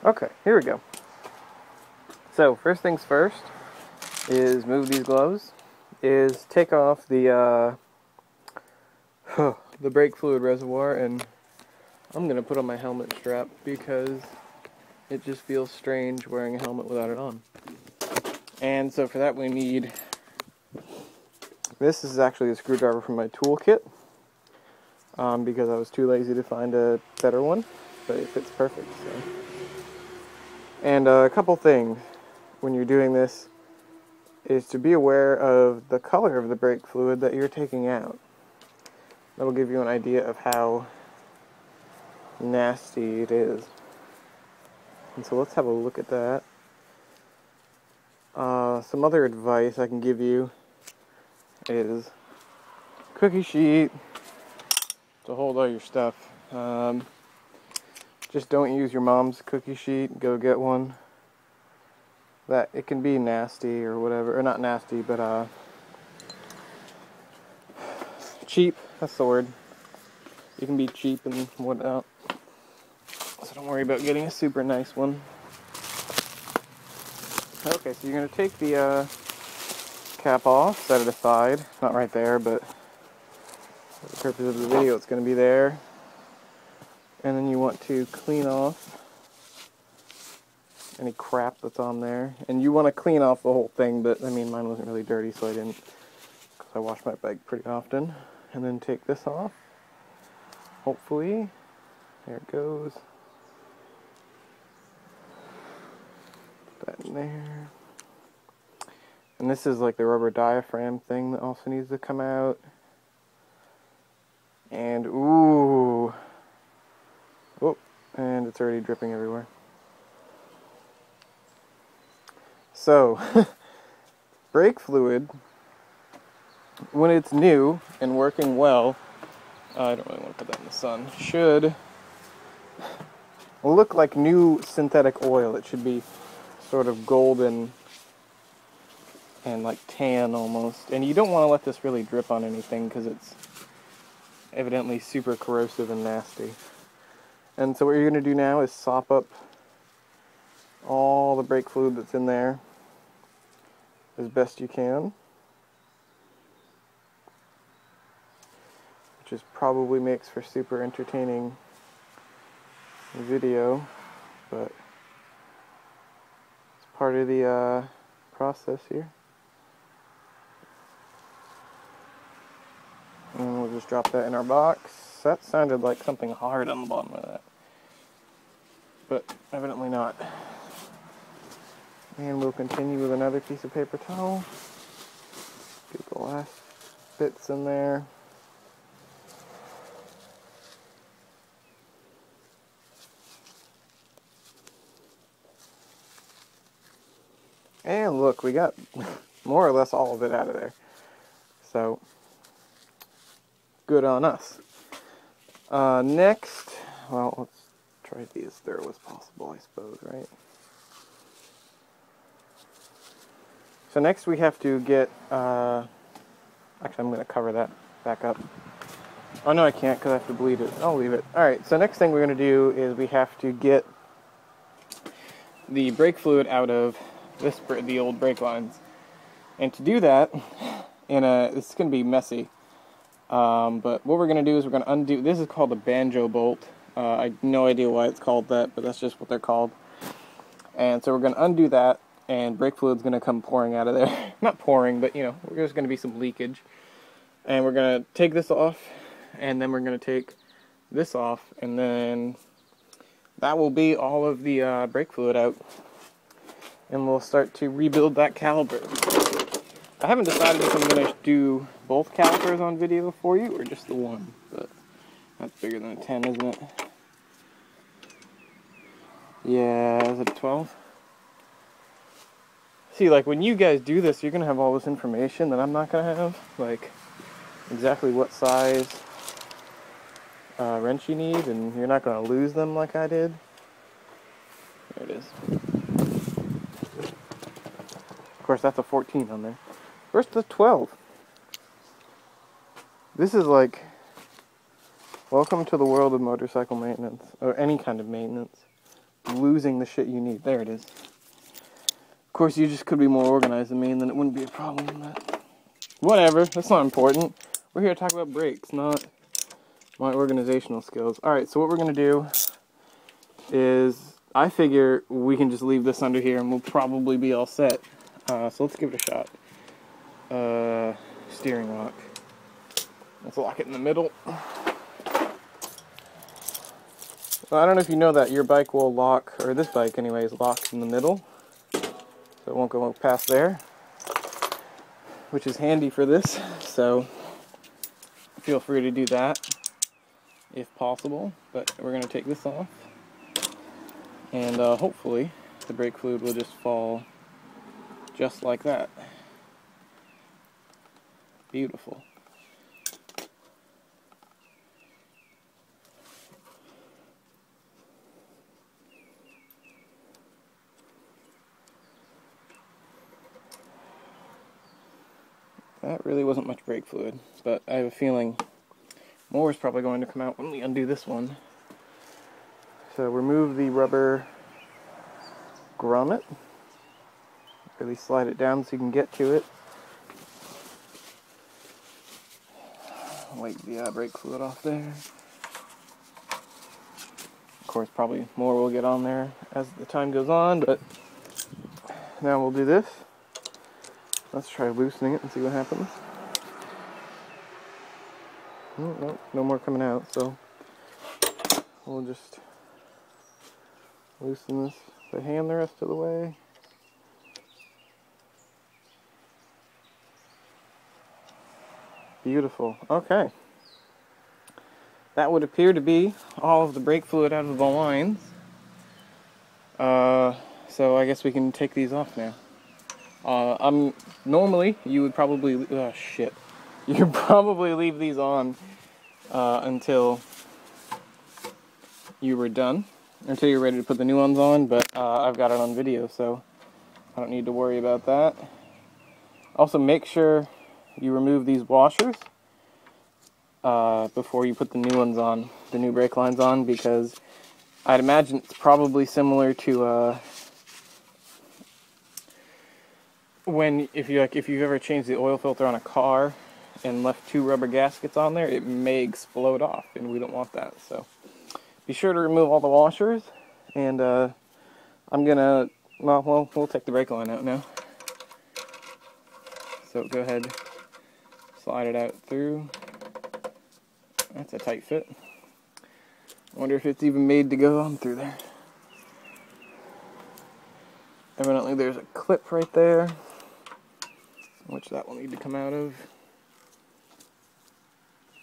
Okay, here we go. So, first things first is move these gloves, is take off the the brake fluid reservoir, and I'm going to put on my helmet strap because it just feels strange wearing a helmet without it on. And so for that we need, this is actually a screwdriver from my toolkit, because I was too lazy to find a better one, but it fits perfect. So. And a couple things when you're doing this is to be aware of the color of the brake fluid that you're taking out. That'll give you an idea of how nasty it is. And so let's have a look at that. Some other advice I can give you is cookie sheet to hold all your stuff. Just don't use your mom's cookie sheet. Go get one. That it can be nasty or whatever, or not nasty, but cheap. That's the word. You can be cheap and whatnot. So don't worry about getting a super nice one. Okay, so you're going to take the cap off, set it aside. Not right there, but for the purpose of the video, it's going to be there. And then you want to clean off any crap that's on there. And you want to clean off the whole thing, but I mean, mine wasn't really dirty, so I didn't, because I wash my bike pretty often. And then take this off. Hopefully. There it goes. Put that in there. And this is like the rubber diaphragm thing that also needs to come out. And ooh. Oh, and it's already dripping everywhere. So, brake fluid, when it's new and working well, I don't really want to put that in the sun, should look like new synthetic oil. It should be sort of golden and like tan almost. And you don't want to let this really drip on anything because it's evidently super corrosive and nasty. And so what you're going to do now is sop up all the brake fluid that's in there as best you can. Which is probably makes for super entertaining video, but it's part of the process here. And we'll just drop that in our box. That sounded like something hard on the bottom of that, but evidently not. And we'll continue with another piece of paper towel. Get the last bits in there. And look, we got more or less all of it out of there. So, good on us. Next, well, let's try to be as thorough as possible, I suppose, right? So next we have to get, actually I'm going to cover that back up. Oh no, I can't because I have to bleed it. I'll leave it. Alright, so next thing we're going to do is we have to get the brake fluid out of the old brake lines. And to do that, it's going to be messy. But what we're going to do is we're going to undo, this is called a banjo bolt. I have no idea why it's called that, but that's just what they're called. And so we're going to undo that, and brake fluid's going to come pouring out of there. Not pouring, but you know, there's going to be some leakage. And we're going to take this off, and then we're going to take this off, and then that will be all of the brake fluid out. And we'll start to rebuild that caliper. I haven't decided if I'm going to do both calipers on video for you, or just the one, but that's bigger than a 10, isn't it? Yeah, is it a 12? See, like, when you guys do this, you're going to have all this information that I'm not going to have. Like, exactly what size wrench you need, and you're not going to lose them like I did. There it is. Of course, that's a 14 on there. Where's the 12? This is like, welcome to the world of motorcycle maintenance, or any kind of maintenance. losing the shit you need. There it is. Of course, you just could be more organized than me, and then it wouldn't be a problem. But whatever, that's not important. We're here to talk about brakes, not my organizational skills. Alright, so what we're going to do is, I figure we can just leave this under here and we'll probably be all set. So let's give it a shot. Steering lock. Let's lock it in the middle. Well, I don't know if you know that your bike will lock, or this bike anyway, is locked in the middle. So it won't go past there. Which is handy for this, so feel free to do that if possible. But we're going to take this off. And hopefully the brake fluid will just fall just like that. Beautiful. That really wasn't much brake fluid, but I have a feeling more is probably going to come out when we undo this one. So remove the rubber grommet. Really slide it down so you can get to it. Wipe the brake fluid off there. Of course, probably more will get on there as the time goes on, but now we'll do this. Let's try loosening it and see what happens. Oh, no, no more coming out, so we'll just loosen this by hand the rest of the way. Beautiful. Okay. That would appear to be all of the brake fluid out of the lines. So I guess we can take these off now. Normally you would probably, you'd probably leave these on until you were done, until you're ready to put the new ones on, but I've got it on video, so I don't need to worry about that. Also, make sure you remove these washers before you put the new ones on, the new brake lines on, because I'd imagine it's probably similar to if you've ever changed the oil filter on a car and left 2 rubber gaskets on there, it may explode off, and we don't want that. So be sure to remove all the washers, and I'm gonna, we'll take the brake line out now. So go ahead, slide it out through. That's a tight fit. I wonder if it's even made to go on through there. Evidently there's a clip right there, which that will need to come out of.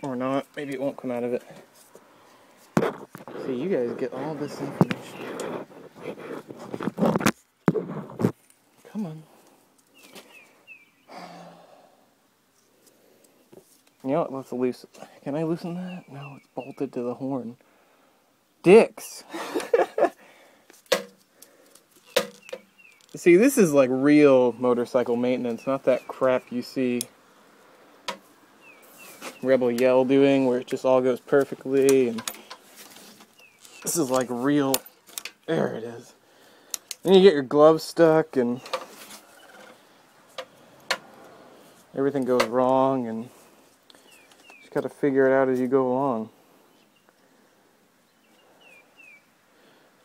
Or not. Maybe it won't come out of it. See, you guys get all this information. Come on. You know what? Let's loosen. Can I loosen that? No, it's bolted to the horn. Dicks! See, this is like real motorcycle maintenance, not that crap you see Rebel Yell doing, where it just all goes perfectly, and this is like real, there it is. Then you get your gloves stuck, and everything goes wrong, and you just gotta figure it out as you go along.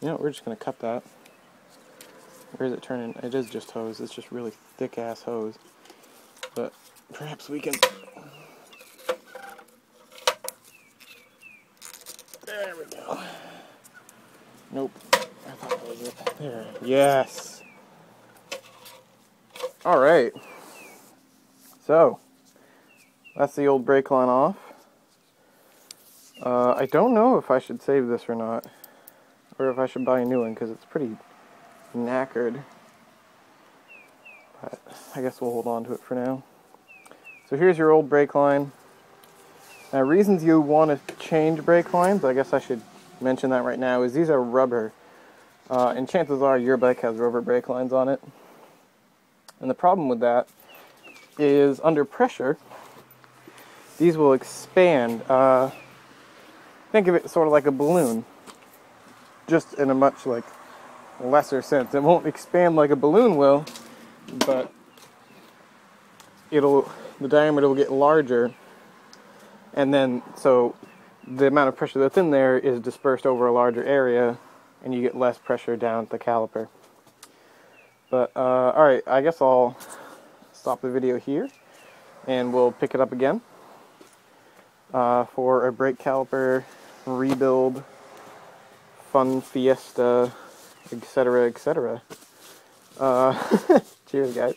You know, we're just gonna cut that. Where is it turning? It is just hose. It's just really thick-ass hose. But perhaps we can... There we go. Nope. I thought that was it. There. Yes! Alright. So, that's the old brake line off. I don't know if I should save this or not. Or if I should buy a new one, because it's pretty knackered. But I guess we'll hold on to it for now. So here's your old brake line. Now, reasons you want to change brake lines, I guess I should mention that right now, is these are rubber. And chances are your bike has rubber brake lines on it. And the problem with that is under pressure, these will expand. Think of it sort of like a balloon. Just in a much like lesser sense. It won't expand like a balloon will, but the diameter will get larger, and then so the amount of pressure that's in there is dispersed over a larger area, and you get less pressure down at the caliper. But alright, I guess I'll stop the video here, and we'll pick it up again for a brake caliper rebuild, fun fiesta, etc., etc. Cheers, guys.